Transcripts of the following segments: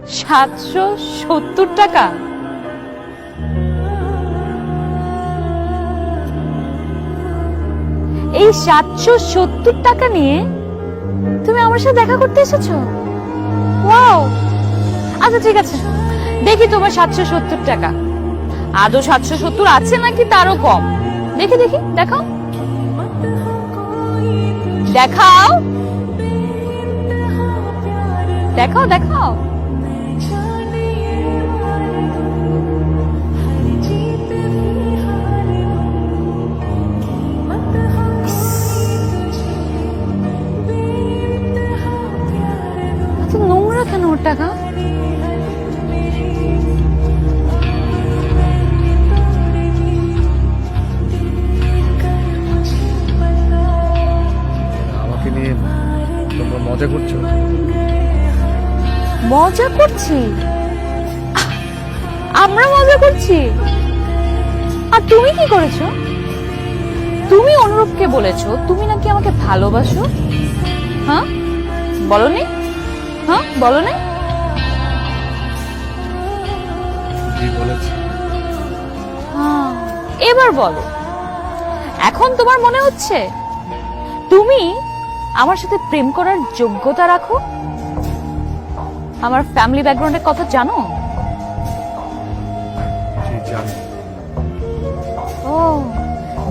770 টাকা? এই 770 টাকা নিয়ে তুমি আমার সাথে দেখা করতে এসেছো? ওয়াও, আচ্ছা ঠিক আছে, দেখি তোমার 770 টাকা আদৌ 770 আছে নাকি তারও কম। দেখি দেখি, দেখাও দেখাও দেখাও দেখাও। এত নোংরা কেন ওর টাকা? আমাকে নিয়ে তোমরা মজা করছো? মজা করছি? আমরা মজা করছি? আর তুমি কি করেছো? তুমি অনুরূপকে বলেছো তুমি নাকি আমাকে ভালোবাসো। হ্যাঁ বলনি? হ্যাঁ বলনি? জি বলেছি। হ্যাঁ, এবার বলো, এখন তোমার মনে হচ্ছে তুমি আমার সাথে প্রেম করার যোগ্যতা রাখো? আমার ফ্যামিলি ব্যাকগ্রাউন্ডের কথা জানো? জি জানি। ও,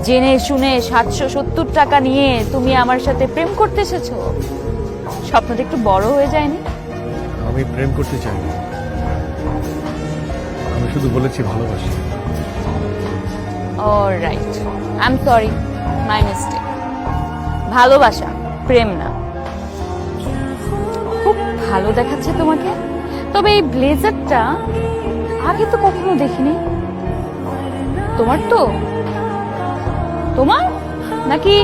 জেনে শুনে 770 টাকা নিয়ে তুমি আমার সাথে প্রেম করতে এসেছো? স্বপ্নটা একটু বড় হয়ে যায়নি? আমি প্রেম করতে চাই না, আমি শুধু বলেছি ভালোবাসি। Alright, I am sorry, my mistake. ভালোবাসা, প্রেম না। খুব ভালো দেখাচ্ছে তোমাকে, তবে এই ব্লেজারটা আগে তো কখনো দেখিনি। তোমার তো? তোমার নাকি?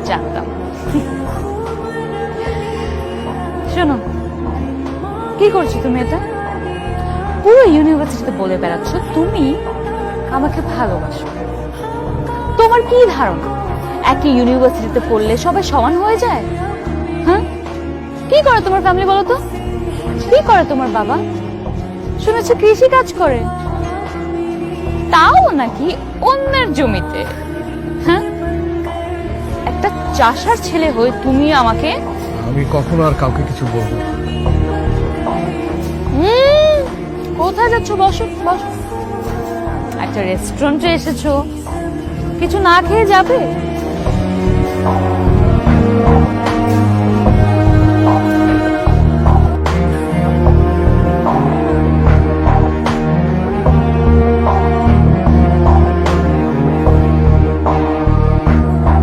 জানতাম। শোনো, কি করছো তুমি এটা? পুরো ইউনিভার্সিটিতে বলে বেড়াচ্ছ তুমি আমাকে ভালোবাসো। তোমার কি ধারণা একই ইউনিভার্সিটিতে পড়লে সবাই সমান হয়ে যায়? হ্যাঁ, কি করে তোমার ফ্যামিলি বলো তো? কি করে তোমার বাবা? শুনেছি কৃষি কাজ করে, তাও নাকি অন্যের জমিতে। হ্যাঁ, একটা চাষার ছেলে হয়ে তুমি আমাকে? আমি কখনো আর কাউকে কিছু বলবো না। কোথায় যাচ্ছ? বসো বসো। একটা রেস্টুরেন্টে এসেছো, কিছু না খেয়ে যাবে?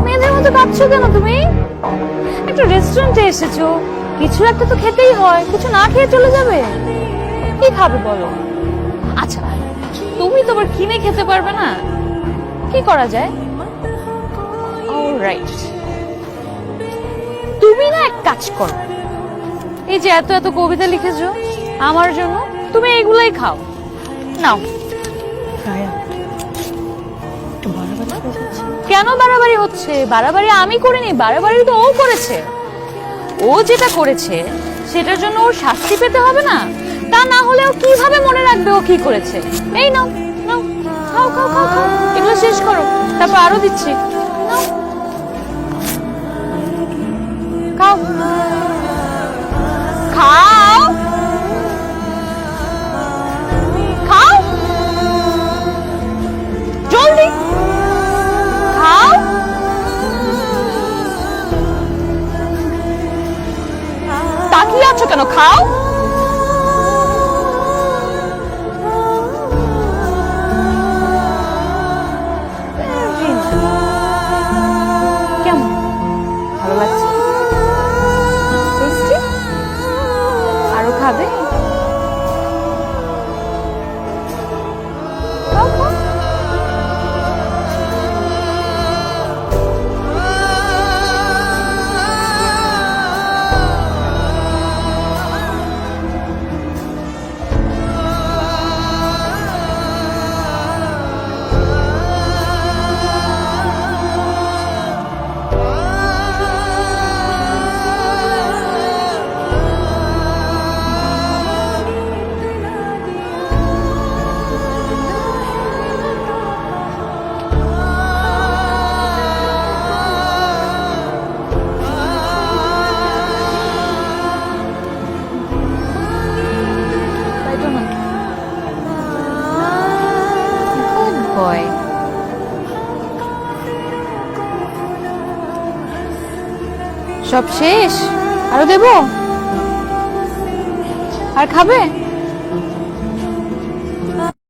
মেয়েদের মতো কাঁদছো কেন তুমি? একটা রেস্টুরেন্টে এসেছো, কিছু একটা তো খেতেই হয়, কিছু না খেয়ে চলে যাবে? কি খাবে বলো? আচ্ছা, তুমি তো আবার কিনে খেতে পারবে না, কি করা যায়? অলরাইট, তুমি না এক কাজ করো, এই যে এত এত কবিতা লিখেছো আমার জন্য, তুমি এগুলাই খাও। নাও। কেন বাড়াবাড়ি হচ্ছে? বাড়াবাড়ি আমি করিনি, বাড়াবাড়ি তো ও করেছে। ও যেটা করেছে সেটার জন্য ওর শাস্তি পেতে হবে না? তা না হলে ও কিভাবে মনে রাখবে ও কি করেছে? এই নাও নাও, খাও খাও খাও খাও, এগুলো শেষ করো, তারপর আরো দিচ্ছি। নাও, খাও খাও খাও, জলদি খাও। তাকিয়ে আছো কেন? খাও। কেমন, ভালো লাগছে? টেস্টি? আরো খাবে? খাও খাও। সব শেষ? আরো দেবো? আর খাবে?